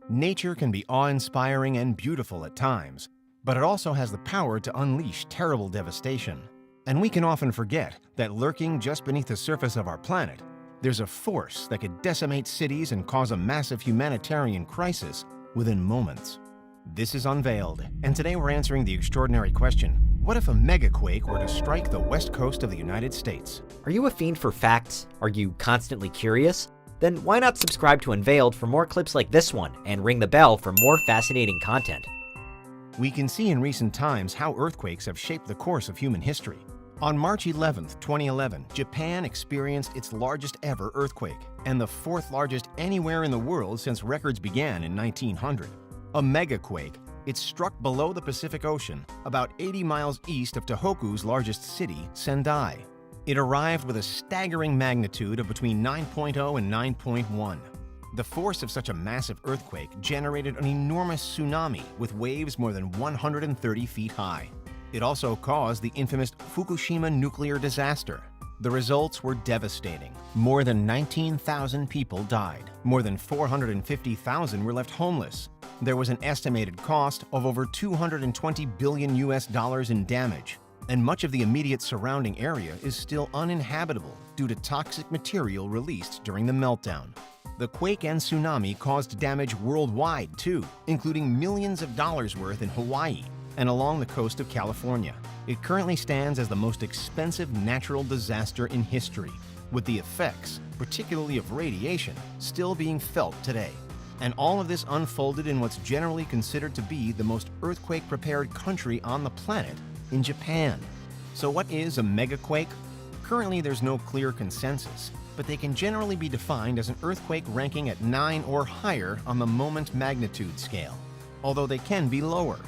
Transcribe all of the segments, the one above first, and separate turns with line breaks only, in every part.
Nature can be awe-inspiring and beautiful at times, but it also has the power to unleash terrible devastation. And we can often forget that lurking just beneath the surface of our planet, there's a force that could decimate cities and cause a massive humanitarian crisis within moments. This is Unveiled, and today we're answering the extraordinary question, what if a megaquake were to strike the west coast of the United States?
Are you a fiend for facts? Are you constantly curious? Then why not subscribe to Unveiled for more clips like this one and ring the bell for more fascinating content?
We can see in recent times how earthquakes have shaped the course of human history. On March 11, 2011, Japan experienced its largest ever earthquake, and the fourth largest anywhere in the world since records began in 1900. A megaquake, it struck below the Pacific Ocean, about 80 miles east of Tohoku's largest city, Sendai. It arrived with a staggering magnitude of between 9.0 and 9.1. The force of such a massive earthquake generated an enormous tsunami with waves more than 130 feet high. It also caused the infamous Fukushima nuclear disaster. The results were devastating. More than 19,000 people died. More than 450,000 were left homeless. There was an estimated cost of over $220 billion in damage. And much of the immediate surrounding area is still uninhabitable due to toxic material released during the meltdown. The quake and tsunami caused damage worldwide too, including millions of dollars worth in Hawaii and along the coast of California. It currently stands as the most expensive natural disaster in history, with the effects, particularly of radiation, still being felt today. And all of this unfolded in what's generally considered to be the most earthquake-prepared country on the planet, in Japan. So what is a megaquake? Currently there's no clear consensus, but they can generally be defined as an earthquake ranking at 9 or higher on the moment magnitude scale, although they can be lower.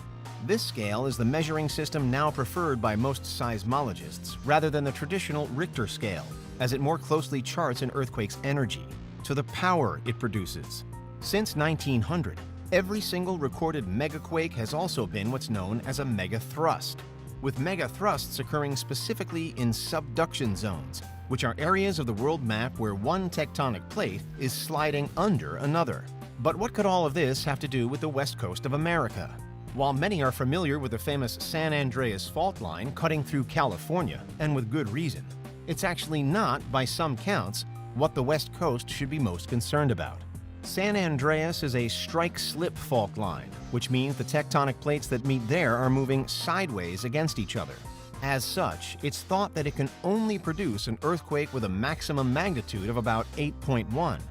This scale is the measuring system now preferred by most seismologists, rather than the traditional Richter scale, as it more closely charts an earthquake's energy, to the power it produces. Since 1900, every single recorded megaquake has also been what's known as a megathrust, with megathrusts occurring specifically in subduction zones, which are areas of the world map where one tectonic plate is sliding under another. But what could all of this have to do with the west coast of America? While many are familiar with the famous San Andreas fault line cutting through California, and with good reason, it's actually not, by some counts, what the west coast should be most concerned about. San Andreas is a strike-slip fault line, which means the tectonic plates that meet there are moving sideways against each other. As such, it's thought that it can only produce an earthquake with a maximum magnitude of about 8.1.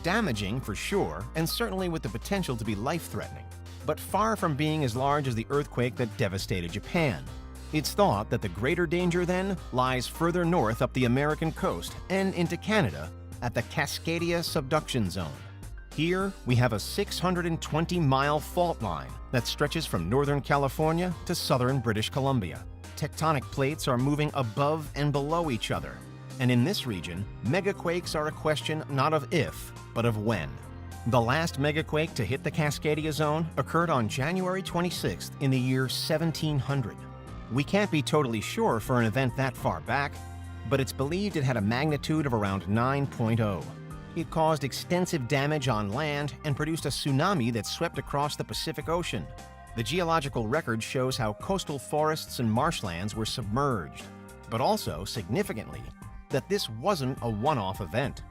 Damaging for sure, and certainly with the potential to be life-threatening, but far from being as large as the earthquake that devastated Japan. It's thought that the greater danger then lies further north up the American coast and into Canada at the Cascadia subduction zone. Here, we have a 620-mile fault line that stretches from northern California to southern British Columbia. Tectonic plates are moving above and below each other, and in this region, megaquakes are a question not of if, but of when. The last megaquake to hit the Cascadia zone occurred on January 26th in the year 1700. We can't be totally sure for an event that far back, but it's believed it had a magnitude of around 9.0. It caused extensive damage on land and produced a tsunami that swept across the Pacific Ocean. The geological record shows how coastal forests and marshlands were submerged, but also, significantly, that this wasn't a one-off event.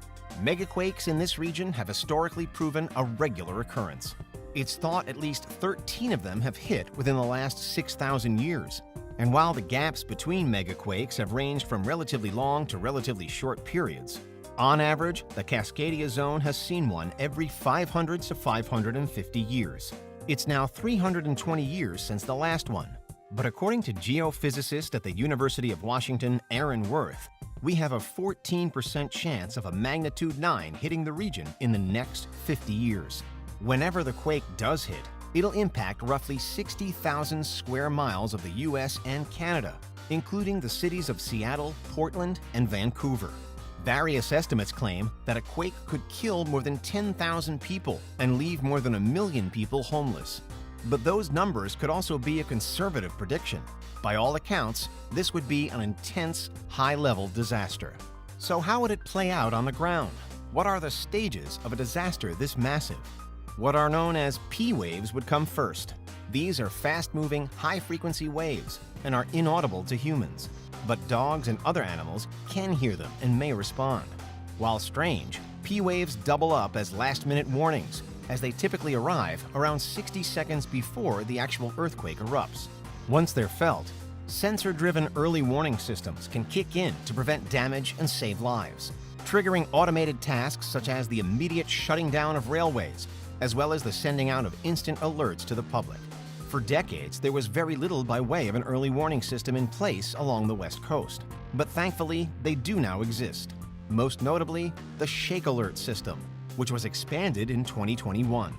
Megaquakes in this region have historically proven a regular occurrence. It's thought at least 13 of them have hit within the last 6,000 years. And while the gaps between megaquakes have ranged from relatively long to relatively short periods, on average, the Cascadia zone has seen one every 500 to 550 years. It's now 320 years since the last one. But according to geophysicist at the University of Washington, Aaron Wirth, we have a 14% chance of a magnitude 9 hitting the region in the next 50 years. Whenever the quake does hit, it'll impact roughly 60,000 square miles of the US and Canada, including the cities of Seattle, Portland, and Vancouver. Various estimates claim that a quake could kill more than 10,000 people and leave more than 1 million people homeless. But those numbers could also be a conservative prediction. By all accounts, this would be an intense, high-level disaster. So how would it play out on the ground? What are the stages of a disaster this massive? What are known as P waves would come first. These are fast-moving, high-frequency waves and are inaudible to humans. But dogs and other animals can hear them and may respond. While strange, P waves double up as last-minute warnings, as they typically arrive around 60 seconds before the actual earthquake erupts. Once they're felt, sensor-driven early warning systems can kick in to prevent damage and save lives, triggering automated tasks such as the immediate shutting down of railways, as well as the sending out of instant alerts to the public. For decades, there was very little by way of an early warning system in place along the West Coast. But thankfully, they do now exist. Most notably, the Shake Alert system, which was expanded in 2021.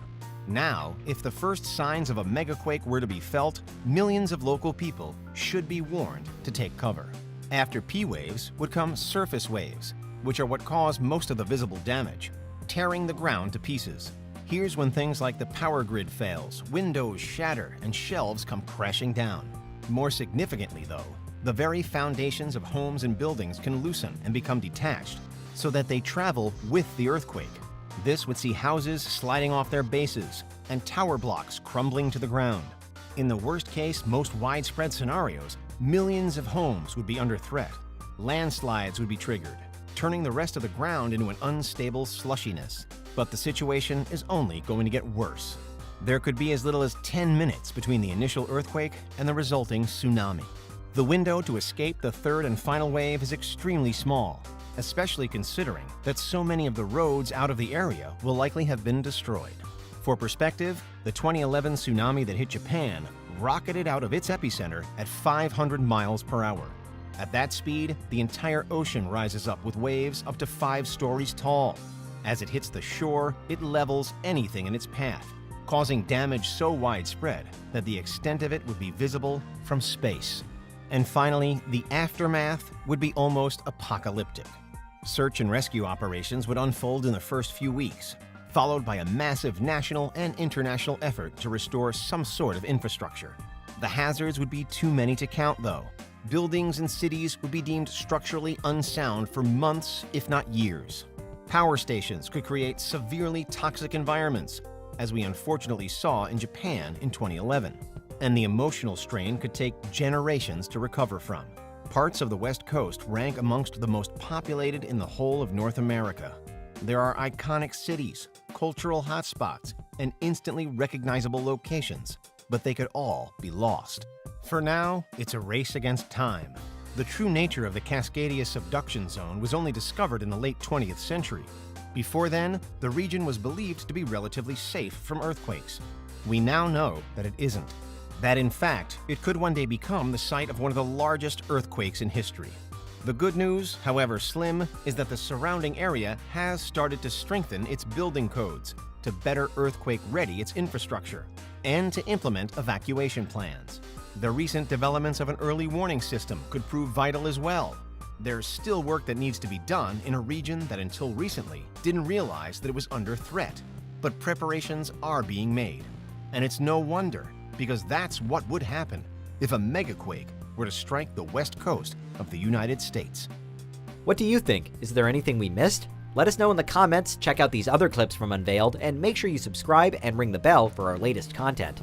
Now, if the first signs of a megaquake were to be felt, millions of local people should be warned to take cover. After P waves would come surface waves, which are what cause most of the visible damage, tearing the ground to pieces. Here's when things like the power grid fails, windows shatter, and shelves come crashing down. More significantly, though, the very foundations of homes and buildings can loosen and become detached, so that they travel with the earthquake. This would see houses sliding off their bases and tower blocks crumbling to the ground. In the worst-case, most widespread scenarios, millions of homes would be under threat. Landslides would be triggered, turning the rest of the ground into an unstable slushiness. But the situation is only going to get worse. There could be as little as 10 minutes between the initial earthquake and the resulting tsunami. The window to escape the third and final wave is extremely small, especially considering that so many of the roads out of the area will likely have been destroyed. For perspective, the 2011 tsunami that hit Japan rocketed out of its epicenter at 500 miles per hour. At that speed, the entire ocean rises up with waves up to 5 stories tall. As it hits the shore, it levels anything in its path, causing damage so widespread that the extent of it would be visible from space. And finally, the aftermath would be almost apocalyptic. Search and rescue operations would unfold in the first few weeks, followed by a massive national and international effort to restore some sort of infrastructure. The hazards would be too many to count, though. Buildings and cities would be deemed structurally unsound for months, if not years. Power stations could create severely toxic environments, as we unfortunately saw in Japan in 2011. And the emotional strain could take generations to recover from. Parts of the West Coast rank amongst the most populated in the whole of North America. There are iconic cities, cultural hotspots, and instantly recognizable locations, but they could all be lost. For now, it's a race against time. The true nature of the Cascadia subduction zone was only discovered in the late 20th century. Before then, the region was believed to be relatively safe from earthquakes. We now know that it isn't. That in fact, it could one day become the site of one of the largest earthquakes in history. The good news, however slim, is that the surrounding area has started to strengthen its building codes to better earthquake-ready its infrastructure and to implement evacuation plans. The recent developments of an early warning system could prove vital as well. There's still work that needs to be done in a region that until recently didn't realize that it was under threat. But preparations are being made. And it's no wonder, because that's what would happen if a megaquake were to strike the west coast of the United States.
What do you think? Is there anything we missed? Let us know in the comments, check out these other clips from Unveiled, and make sure you subscribe and ring the bell for our latest content.